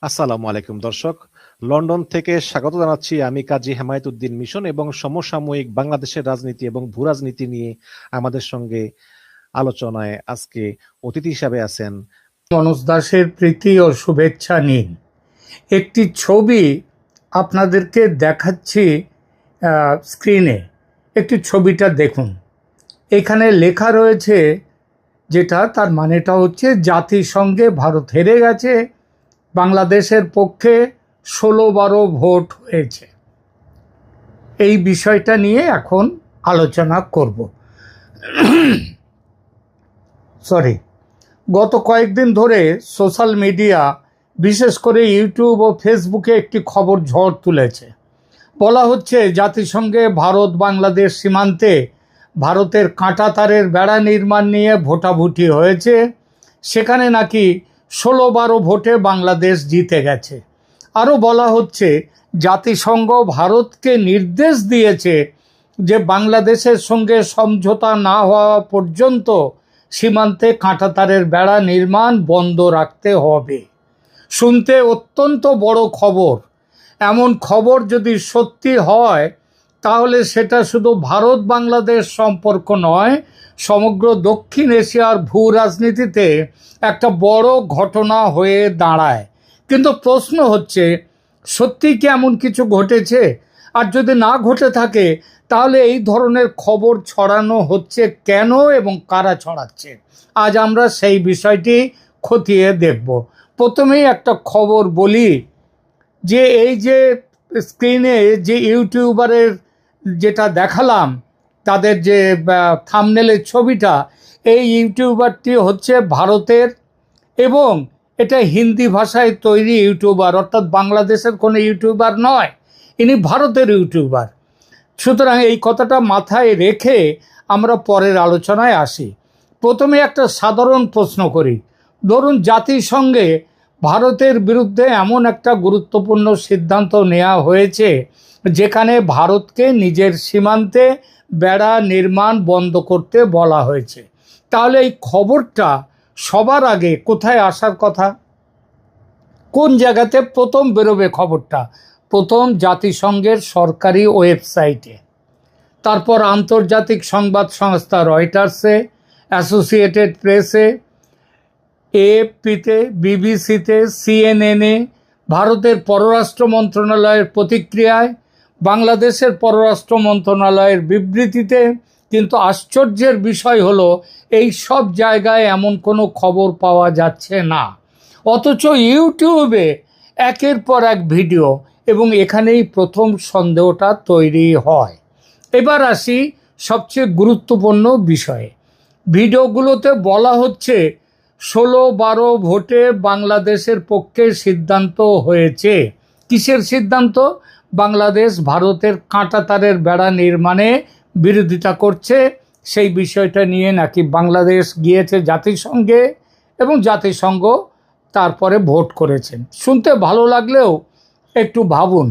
আসসালামু আলাইকুম দর্শক। লন্ডন থেকে স্বাগত জানাচ্ছি আমি কাজী হেমায়েতুদ্দিন মিশন এবং সমসাময়িক বাংলাদেশের রাজনীতি এবং ভূরাজনীতি নিয়ে আমাদের সঙ্গে আলোচনায় আজকে অতিথি হিসাবে আছেন মনোজ দাসের প্রীতি ও শুভেচ্ছা নিন। একটি ছবি আপনাদেরকে দেখাচ্ছি স্ক্রিনে। একটি ছবিটা দেখুন। এখানে লেখা রয়েছে, যেটা তার মানেটা হচ্ছে জাতিসংঘে ভারত হেরে গেছে, বাংলাদেশের পক্ষে 16-12 ভোট হয়েছে। এই বিষয়টা নিয়ে এখন আলোচনা করব। সরি, গত কয়েকদিন ধরে সোশ্যাল মিডিয়া, বিশেষ করে ইউটিউব ও ফেসবুকে একটি খবর ঝড় তুলেছে। বলা হচ্ছে জাতিসংঘে ভারত বাংলাদেশ সীমান্তে ভারতের কাঁটাতারের বেড়া নির্মাণ নিয়ে ভোটাভুটি হয়েছে। সেখানে নাকি 16-12 ভোটে বাংলাদেশ জিতে গেছে। আরও বলা হচ্ছে জাতিসংঘ ভারতকে নির্দেশ দিয়েছে যে বাংলাদেশের সঙ্গে সমঝোতা না হওয়া পর্যন্ত সীমান্তে কাঁটাতারের বেড়া নির্মাণ বন্ধ রাখতে হবে। শুনতে অত্যন্ত বড় খবর। এমন খবর যদি সত্যি হয় তাহলে সেটা শুধু ভারত বাংলাদেশ সম্পর্ক নয়, সমগ্র দক্ষিণ এশিয়ার ভূ রাজনীতিতে একটা বড় ঘটনা হয়ে দাঁড়ায়। কিন্তু প্রশ্ন হচ্ছে, সত্যি কি এমন কিছু ঘটেছে? আর যদি না ঘটে থাকে তাহলে এই ধরনের খবর ছড়ানো হচ্ছে কেন এবং কারা ছড়াচ্ছে? আজ আমরা সেই বিষয়টি খতিয়ে দেখব। প্রথমেই একটা খবর বলি, যে এই যে স্ক্রিনে যে ইউটিউবারের যেটা দেখালাম, তাদের যে থাম্বনেলের ছবিটা, এই ইউটিউবারটি হচ্ছে ভারতের এবং এটা হিন্দি ভাষায় তৈরি ইউটিউবার, অর্থাৎ বাংলাদেশের কোনো ইউটিউবার নয়, ইনি ভারতের ইউটিউবার। সুতরাং এই কথাটা মাথায় রেখে আমরা পরের আলোচনায় আসি। প্রথমে একটা সাধারণ প্রশ্ন করি। ধরুন জাতিসংঘে ভারতের বিরুদ্ধে এমন একটা গুরুত্বপূর্ণ সিদ্ধান্ত নেওয়া হয়েছে যেখানে ভারতকে নিজের সীমান্তে বেড়া নির্মাণ বন্ধ করতে বলা হয়েছে। তাহলে এই খবরটা সবার আগে কোথায় আসার কথা? কোন জায়গাতে প্রথম বেরোবে খবরটা? প্রথম জাতিসংঘের সরকারি ওয়েবসাইটে, তারপর আন্তর্জাতিক সংবাদ সংস্থা রয়টার্সে, অ্যাসোসিয়েটেড প্রেসে, এএফপিতে, বিবিসিতে, সিএনএনে, ভারতের পররাষ্ট্র মন্ত্রণালয়ের প্রতিক্রিয়ায়, বাংলাদেশের পররাষ্ট্র মন্ত্রণালয়ের বিবৃতিতে। কিন্তু আশ্চর্যের বিষয় হলো এই সব জায়গায় এমন কোনো খবর পাওয়া যাচ্ছে না। অথচ ইউটিউবে একের পর এক ভিডিও, এবং এখানেই প্রথম সন্দেহটা তৈরি হয়। এবার আসি সবচেয়ে গুরুত্বপূর্ণ বিষয়ে। ভিডিওগুলোতে বলা হচ্ছে 16-12 ভোটে বাংলাদেশের পক্ষে সিদ্ধান্ত হয়েছে। কিসের সিদ্ধান্ত? বাংলাদেশ ভারতের কাঁটাতারের বেড়া নির্মাণে বিরোধিতা করছে, সেই বিষয়টা নিয়ে নাকি বাংলাদেশ গিয়েছে জাতিসংঘে এবং জাতিসংঘ তারপরে ভোট করেছেন। শুনতে ভালো লাগলেও একটু ভাবুন,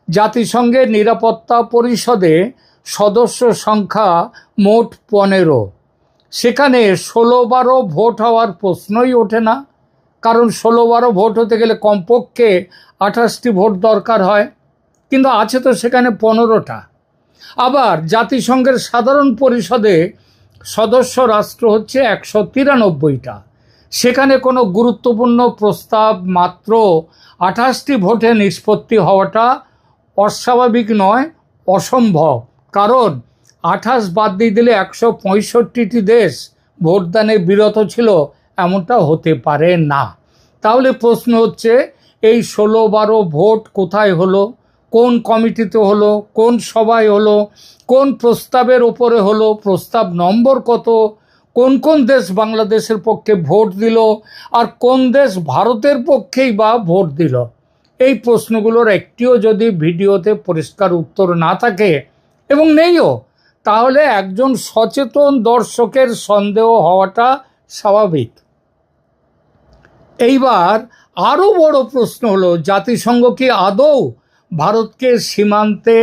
জাতিসংঘের নিরাপত্তা পরিষদে সদস্য সংখ্যা মোট 15, সেখানে 16-12 ভোট হওয়ার প্রশ্নই ওঠে না। কারণ 16-12 ভোট হতে গেলে কমপক্ষে 28টি ভোট দরকার হয়, কিন্তু আছে তো সেখানে 15টা। আবার জাতিসংঘের সাধারণ পরিষদে সদস্য রাষ্ট্র হচ্ছে 193টা, সেখানে কোনো গুরুত্বপূর্ণ প্রস্তাব মাত্র 28টি ভোটে নিষ্পত্তি হওয়াটা অস্বাভাবিক নয়, অসম্ভব। কারণ 28 বাদ দিয়ে দিলে 165টি দেশ ভোটদানে বিরত ছিল, এমনটা হতে পারে না। তাহলে প্রশ্ন হচ্ছে, এই 16-12 ভোট কোথায় হলো, কোন কমিটিতে হলো, কোন সভায় হলো, কোন প্রস্তাবের ওপরে হলো, প্রস্তাব নম্বর কত, কোন কোন দেশ বাংলাদেশের পক্ষে ভোট দিল, আর কোন দেশ ভারতের পক্ষেই বা ভোট দিল? এই প্রশ্নগুলোর একটিও যদি ভিডিওতে পরিষ্কার উত্তর না থাকে, এবং নেইও, তাহলে একজন সচেতন দর্শকের সন্দেহ হওয়াটা স্বাভাবিক। এইবার আরও বড় প্রশ্ন হলো, জাতিসংঘ কি আদৌ ভারতকে সীমান্তে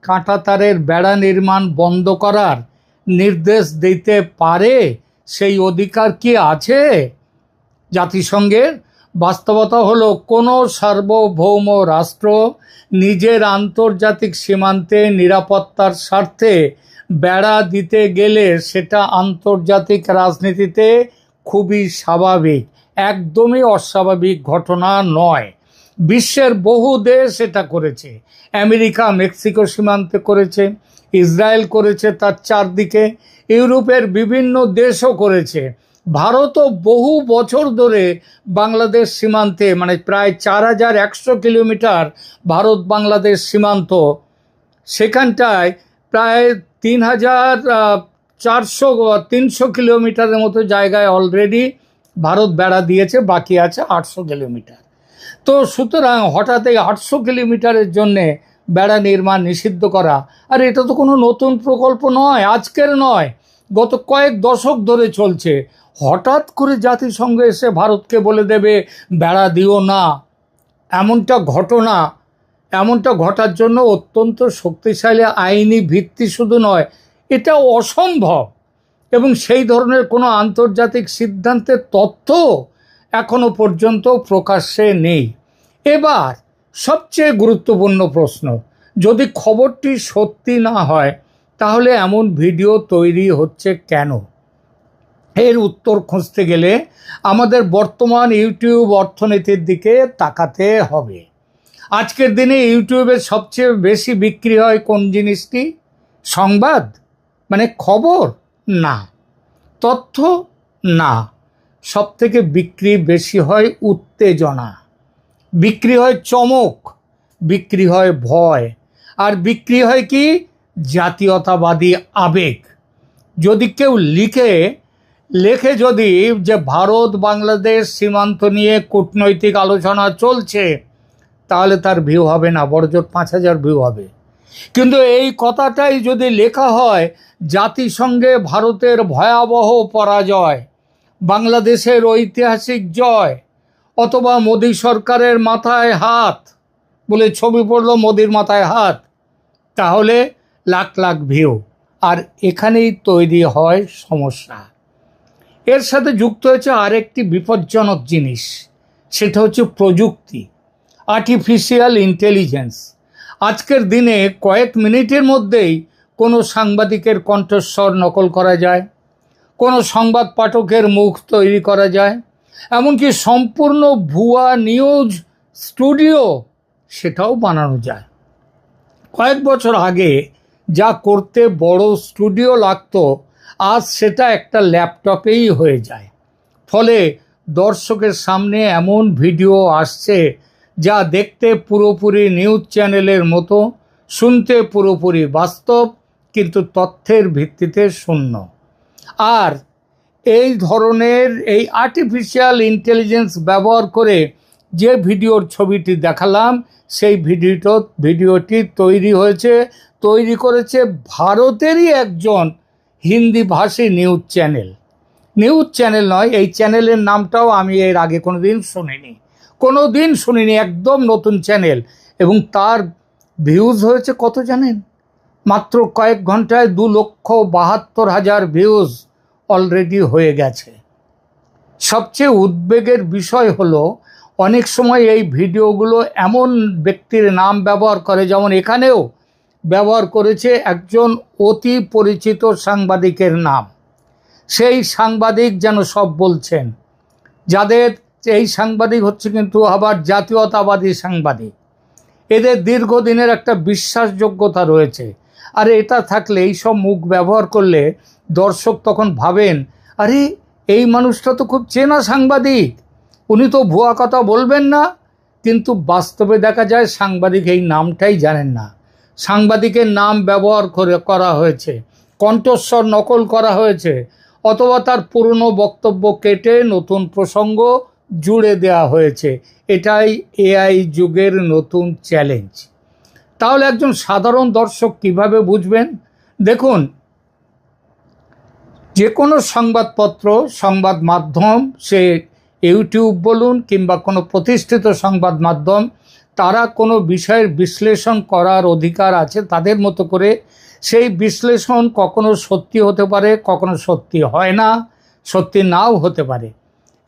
কাঁটাতারের বেড়া নির্মাণ বন্ধ করার নির্দেশ দিতে পারে? সেই অধিকার কি আছে জাতিসংঘের? বাস্তবতা হলো কোনো সার্বভৌম রাষ্ট্র নিজের আন্তর্জাতিক সীমান্তে নিরাপত্তার স্বার্থে বেড়া দিতে গেলে সেটা আন্তর্জাতিক রাজনীতিতে খুবই স্বাভাবিক, একদমই অস্বাভাবিক ঘটনা নয়। বিশ্বের বহু দেশ এটা করেছে। আমেরিকা মেক্সিকো সীমান্তে করেছে, ইসরায়েল করেছে তার চারদিকে, ইউরোপের বিভিন্ন দেশও করেছে। ভারতও বহু বছর ধরে বাংলাদেশ সীমান্তে, মানে প্রায় 4100 কিলোমিটার ভারত বাংলাদেশ সীমান্ত, সেখানটায় প্রায় 3,300 কিলোমিটারের মতো জায়গায় অলরেডি ভারত বেড়া দিয়েছে, বাকি আছে 800 কিলোমিটার। তো সুতরাং হঠাৎ এই 800 কিলোমিটারের জন্যে বেড়া নির্মাণ নিষিদ্ধ করা, আর এটা তো কোনো নতুন প্রকল্প নয়, আজকের নয়, গত কয়েক দশক ধরে চলছে। হঠাৎ করে জাতিসংঘ এসে ভারতকে বলে দেবে বেড়া দিও না, এমনটা ঘটার জন্য অত্যন্ত শক্তিশালী আইনি ভিত্তি শুধু নয়, এটা অসম্ভব। এবং সেই ধরনের কোনো আন্তর্জাতিক সিদ্ধান্তের তথ্য এখনো পর্যন্ত প্রকাশ্যে নেই। এবার সবচেয়ে গুরুত্বপূর্ণ প্রশ্ন, যদি খবরটি সত্যি না হয় তাহলে এমন ভিডিও তৈরি হচ্ছে কেন? এর উত্তর খুঁজতে গেলে আমাদের বর্তমান ইউটিউব অর্থনীতির দিকে তাকাতে হবে। আজকের দিনে ইউটিউবের সবচেয়ে বেশি বিক্রি হয় কোন জিনিসটি? সংবাদ, মানে খবর? না। তথ্য? না। সব থেকে বিক্রি বেশি হয় উত্তেজনা, বিক্রি হয় চমক, বিক্রি হয় ভয়, আর বিক্রি হয় কি? জাতীয়তাবাদী আবেগ। যদি কেউ লেখে যদি যে ভারত বাংলাদেশ সীমান্ত নিয়ে কূটনৈতিক আলোচনা চলছে, তাহলে তার ভিউ হবে না, বড়জোর 5000 ভিউ হবে। কিন্তু এই কথাটাই যদি লেখা হয় জাতিসংঘে ভারতের ভয়াবহ পরাজয়, বাংলাদেশের ঐতিহাসিক জয়, অথবা মোদী সরকারের মাথায় হাত বলে ছবি পড়লো মোদির মাথায় হাত, তাহলে লাখ লাখ ভিউ। আর এখানেই তৈরি হয় সমস্যা। এর সাথে যুক্ত হয়েছে আরেকটি বিপজ্জনক জিনিস, সেটা হচ্ছে প্রযুক্তি, আর্টিফিশিয়াল ইন্টেলিজেন্স। আজকের দিনে কয়েক মিনিটের মধ্যেই কোনো সাংবাদিকের কণ্ঠস্বর নকল করা যায়, কোনো সংবাদ পাঠকের মুখ তৈরি করা যায়, এমনকি সম্পূর্ণ ভুয়া নিউজ স্টুডিও সেটাও বানানো যায়। কয়েক বছর আগে যা করতে বড় স্টুডিও লাগতো, আজ সেটা একটা ল্যাপটপেই হয়ে যায়। ফলে দর্শকের সামনে এমন ভিডিও আসছে যা দেখতে পুরোপুরি নিউজ চ্যানেলের মতো, শুনতে পুরোপুরি বাস্তব, কিন্তু তথ্যের ভিত্তিতে শূন্য। আর এই ধরনের এই আর্টিফিশিয়াল ইন্টেলিজেন্স ব্যবহার করে যে ভিডিওর ছবিটি দেখালাম, সেই ভিডিওটি তৈরি করেছে ভারতেরই একজন হিন্দি ভাষী নিউজ চ্যানেল নয়, এই চ্যানেলের নামটাও আমি এর আগে কোনোদিন শুনিনি, একদম নতুন চ্যানেল। এবং তার ভিউজ হয়েছে কত জানেন? মাত্র কয়েক ঘন্টায় 2,72,000 ভিউজ অলরেডি হয়ে গেছে। সবচেয়ে উদ্বেগের বিষয় হলো অনেক সময় এই ভিডিওগুলো এমন ব্যক্তির নাম ব্যবহার করে, যেমন এখানেও ব্যবহার করেছে একজন অতি পরিচিত সাংবাদিকের নাম। সেই সাংবাদিক যেন সব বলছেন, এই সাংবাদিক হচ্ছে কিন্তু আবার জাতীয়তাবাদী সাংবাদিক। এদের দীর্ঘদিনের একটা বিশ্বাসযোগ্যতা রয়েছে। আর এটা থাকলে, এই সব মুখ ব্যবহার করলে দর্শক তখন ভাবেন, আরে এই মানুষটা তো খুব চেনা সাংবাদিক, উনি তো ভুয়া কথা বলবেন না। কিন্তু বাস্তবে দেখা যায় সাংবাদিক এই নামটাই জানেন না, সাংবাদিকের নাম ব্যবহার করা হয়েছে, কণ্ঠস্বর নকল করা হয়েছে, অথবা তার পুরনো বক্তব্য কেটে নতুন প্রসঙ্গ জুড়ে দেওয়া হয়েছে। এটাই এআই যুগের নতুন চ্যালেঞ্জ। তাহলে একজন সাধারণ দর্শক কিভাবে বুঝবেন? দেখুন, যে কোনো সংবাদপত্র, সংবাদ মাধ্যম, সে ইউটিউব বলুন কিংবা কোনো প্রতিষ্ঠিত সংবাদ মাধ্যম, তারা কোনো বিষয়ের বিশ্লেষণ করার অধিকার আছে তাদের মতো করে। সেই বিশ্লেষণ কখনো সত্যি হতে পারে, কখনো সত্যি হয় না, সত্যি নাও হতে পারে।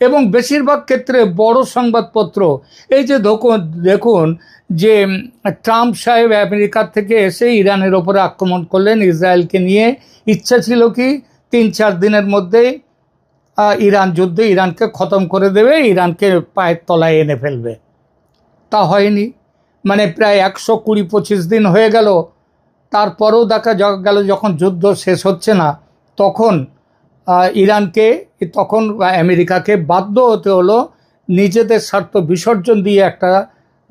এবং বেশিরভাগ ক্ষেত্রে বড় সংবাদপত্র, এই যে দেখুন যে ট্রাম্প সাহেব আমেরিকার থেকে এসে ইরানের ওপরে আক্রমণ করলেন ইসরায়েলকে নিয়ে। ইচ্ছা ছিল কি 3-4 দিনের মধ্যেই ইরান যুদ্ধে ইরানকে খতম করে দেবে, ইরানকে পায়ের তলায় এনে ফেলবে। তা হয়নি। মানে প্রায় 120-25 দিন হয়ে গেল, তারপরেও দেখা গেল যখন যুদ্ধ শেষ হচ্ছে না, তখন তখন আমেরিকাকে বাধ্য হতে হলো নিজেদের স্বার্থ বিসর্জন দিয়ে একটা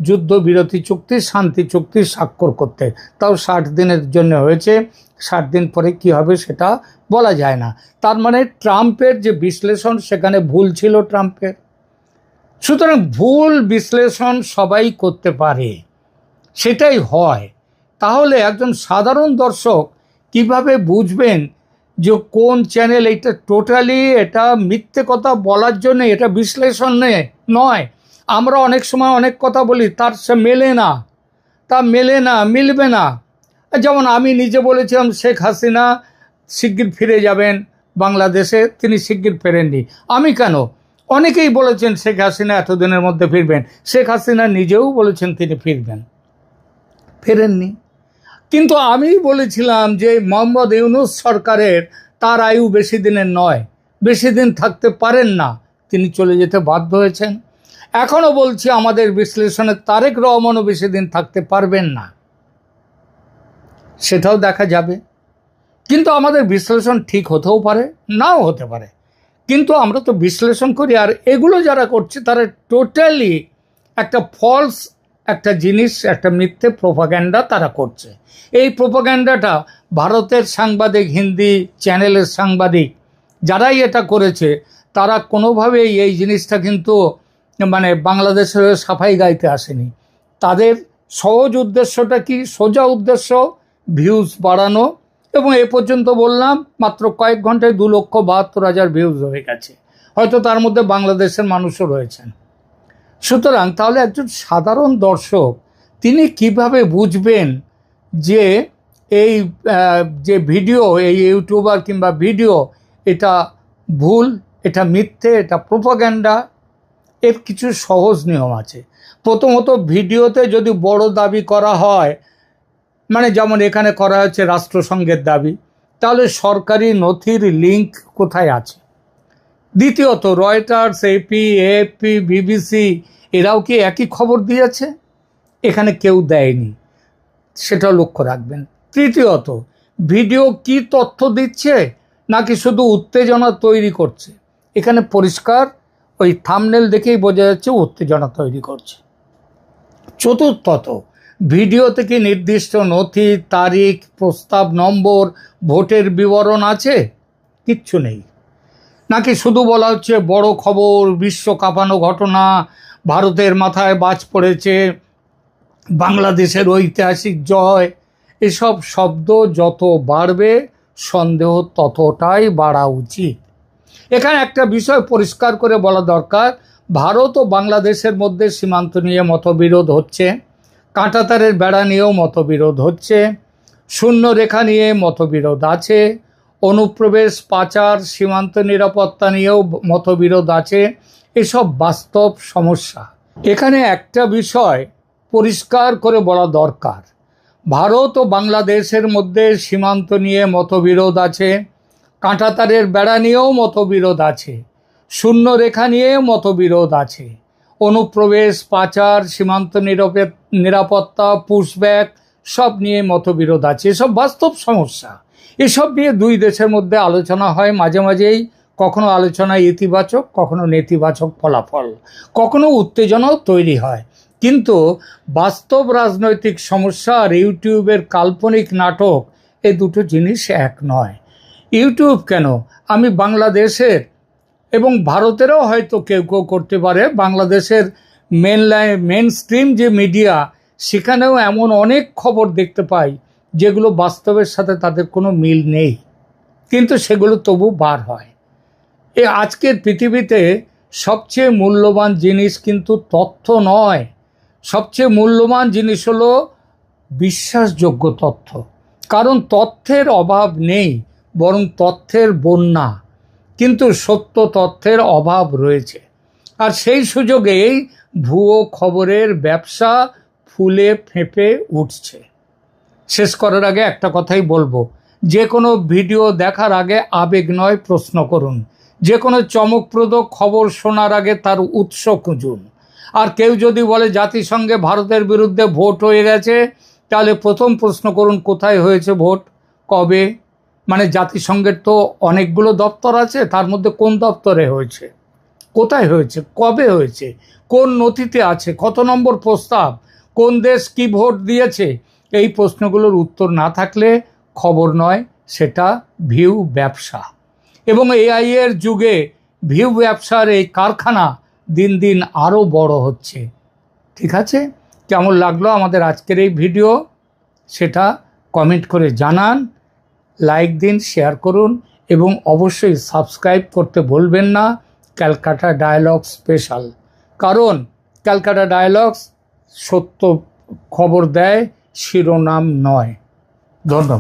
যুদ্ধবিরতি চুক্তি, শান্তি চুক্তি স্বাক্ষর করতে। তাও 60 দিনের জন্য হয়েছে, 60 দিন পরে কি হবে সেটা বলা যায় না। তার মানে ট্রাম্পের যে বিশ্লেষণ সেখানে ভুল ছিল ট্রাম্পের। সুতরাং ভুল বিশ্লেষণ সবাই করতে পারে, সেটাই হয়। তাহলে একজন সাধারণ দর্শক কিভাবে বুঝবেন যে কোন চ্যানেল এটা টোটালি এটা মিথ্যে কথা বলার জন্য, এটা বিশ্লেষণ নয়। আমরা অনেক সময় অনেক কথা বলি, তার সে মেলে না, মিলবে না। যেমন আমি নিজে বলেছিলাম শেখ হাসিনা শিগগির ফিরে যাবেন বাংলাদেশে, তিনি শিগগির ফেরেননি। আমি কেন? অনেকেই বলেছেন শেখ হাসিনা এতদিনের মধ্যে ফিরবেন, শেখ হাসিনা নিজেও বলেছেন তিনি ফেরেননি। কিন্তু আমি বলেছিলাম যে মোহাম্মদ ইউনূস সরকারের তার আয়ু বেশি দিনের নয়, বেশি দিন থাকতে পারেন না, তিনি চলে যেতে বাধ্য হয়েছেন। এখনও বলছি আমাদের বিশ্লেষণে তারেক রহমানও বেশি দিন থাকতে পারবেন না, সেটাও দেখা যাবে। কিন্তু আমাদের বিশ্লেষণ ঠিক হতেও পারে, নাও হতে পারে, কিন্তু আমরা তো বিশ্লেষণ করি। আর এগুলো যারা করছে তারা টোটালি একটা ফলস একটা জিনিস, একটা মিথ্যে প্রোপাগ্যান্ডা তারা করছে। এই প্রোপাগ্যান্ডাটা ভারতের সাংবাদিক, হিন্দি চ্যানেলের সাংবাদিক যারাই এটা করেছে, তারা কোনোভাবেই এই জিনিসটা কিন্তু মানে বাংলাদেশের সাফাই গাইতে আসেনি। তাদের সহজ উদ্দেশ্যটা কি? সোজা উদ্দেশ্য ভিউজ বাড়ানো। এবং এ পর্যন্ত বললাম মাত্র কয়েক ঘন্টায় 2,72,000 ভিউজ হয়ে গেছে। হয়তো তার মধ্যে বাংলাদেশের মানুষও রয়েছেন। সুতরাং তাহলে একজন সাধারণ দর্শক তিনি কিভাবে বুঝবেন যে এই যে ভিডিও, এই ইউটিউবার কিংবা ভিডিও এটা ভুল, এটা মিথ্যে, এটা প্রোপাগ্যান্ডা? এর কিছু সহজ নিয়ম আছে। প্রথমত, ভিডিওতে যদি বড় দাবি করা হয়, মানে যেমন এখানে করা হচ্ছে রাষ্ট্রসংঘের দাবি, তাহলে সরকারি নথির লিঙ্ক কোথায় আছে? দ্বিতীয়ত, রয়টার্স, এএফপি, বিবিসি এরাও কি একই খবর দিয়েছে? এখানে কেউ দেয়নি, সেটাও লক্ষ্য রাখবেন। তৃতীয়ত, ভিডিও কি তথ্য দিচ্ছে নাকি শুধু উত্তেজনা তৈরি করছে? এখানে পরিষ্কার ওই থাম্বনেল দেখেই বোঝা যাচ্ছে উত্তেজনা তৈরি করছে। চতুর্থত, ভিডিও থেকে নির্দিষ্ট নথি, তারিখ, প্রস্তাব নম্বর, ভোটের বিবরণ আছে? কিচ্ছু নেই। নাকি শুধু বলা হচ্ছে বড় খবর, বিশ্ব কাঁপানো ঘটনা, ভারতের মাথায় বাজ পড়েছে, বাংলাদেশের ঐতিহাসিক জয়। এসব শব্দ যত বাড়বে সন্দেহ ততটাই বাড়া উচিত। এখানে একটা বিষয় পরিষ্কার করে বলা দরকার, ভারত ও বাংলাদেশের মধ্যে সীমান্ত নিয়ে মতবিরোধ হচ্ছে, কাঁটাতারের বেড়া নিয়েও মতবিরোধ হচ্ছে, শূন্য রেখা নিয়ে মতবিরোধ আছে, অনুপ্রবেশ, পাচার, সীমান্ত নিরাপত্তা নিয়েও মতবিরোধ আছে। এসব বাস্তব সমস্যা। এখানে একটা বিষয় পরিষ্কার করে বলা দরকার, ভারত ও বাংলাদেশের মধ্যে সীমান্ত নিয়ে মতবিরোধ আছে, কাঁটাতারের বেড়া নিয়েও মতবিরোধ আছে, শূন্য রেখা নিয়ে মতবিরোধ আছে, অনুপ্রবেশ, পাচার, সীমান্ত নিরাপত্তা, পুশব্যাক সব নিয়ে মতবিরোধ আছে। এসব বাস্তব সমস্যা। এসব নিয়ে দুই দেশের মধ্যে আলোচনা হয় মাঝে মাঝেই, কখনো আলোচনায় ইতিবাচক, কখনো নেতিবাচক ফলাফল, কখনো উত্তেজনাও তৈরি হয়। কিন্তু বাস্তব রাজনৈতিক সমস্যা আর ইউটিউবের কাল্পনিক নাটক, এই দুটো জিনিস এক নয়। ইউটিউব কেন, আমি বাংলাদেশের এবং ভারতেরও হয়তো কেউ কেউ করতে পারে, বাংলাদেশের মেন স্ট্রিম যে মিডিয়া, সেখানেও এমন অনেক খবর দেখতে পাই যেগুলো বাস্তবের সাথে তাদের কোনো মিল নেই, কিন্তু সেগুলো তবু বার হয়। আজকের পৃথিবীতে সবচেয়ে মূল্যবান জিনিস কিন্তু তথ্য নয়, সবচেয়ে মূল্যবান জিনিস হলো বিশ্বাসযোগ্য তথ্য। কারণ তথ্যের অভাব নেই, বরং তথ্যের বন্যা। কিন্তু সত্য তথ্যের অভাব রয়েছে। আর সেই সুযোগেই ভুয়ো খবরের ব্যবসা ফুলে ফেঁপে উঠছে। শেষ করার আগে একটা কথাই বলবো, যে কোনো ভিডিও দেখার আগে আবেগ নয়, প্রশ্ন করুন। যে কোনো চমকপ্রদ খবর শোনার আগে তার উৎস খুঁজুন। আর কেউ যদি বলে জাতিসংঘে ভারতের বিরুদ্ধে ভোট হয়ে গেছে, তাহলে প্রথম প্রশ্ন করুন কোথায় হয়েছে ভোট, কবে। মানে জাতিসংঘের তো অনেকগুলো দপ্তর আছে, তার মধ্যে কোন দপ্তরে হয়েছে, কোথায় হয়েছে, কবে হয়েছে, কোন নথিতে আছে, কত নম্বর প্রস্তাব, কোন দেশ কি ভোট দিয়েছে। এই প্রশ্নগুলোর উত্তর না থাকলে খবর নয়, সেটা ভিউ ব্যবসা। এবং এআই এর যুগে ভিউ ব্যবসার এই কারখানা দিন দিন আরও বড় হচ্ছে। ঠিক আছে, কেমন লাগলো আমাদের আজকের এই ভিডিও সেটা কমেন্ট করে জানান, লাইক দিন, শেয়ার করুন এবং অবশ্যই সাবস্ক্রাইব করতে ভুলবেন না ক্যালকাটা ডায়ালগ স্পেশাল। কারণ ক্যালকাটা ডায়ালগস সত্য খবর দেয়, শিরোনাম নয়। ধন্যবাদ।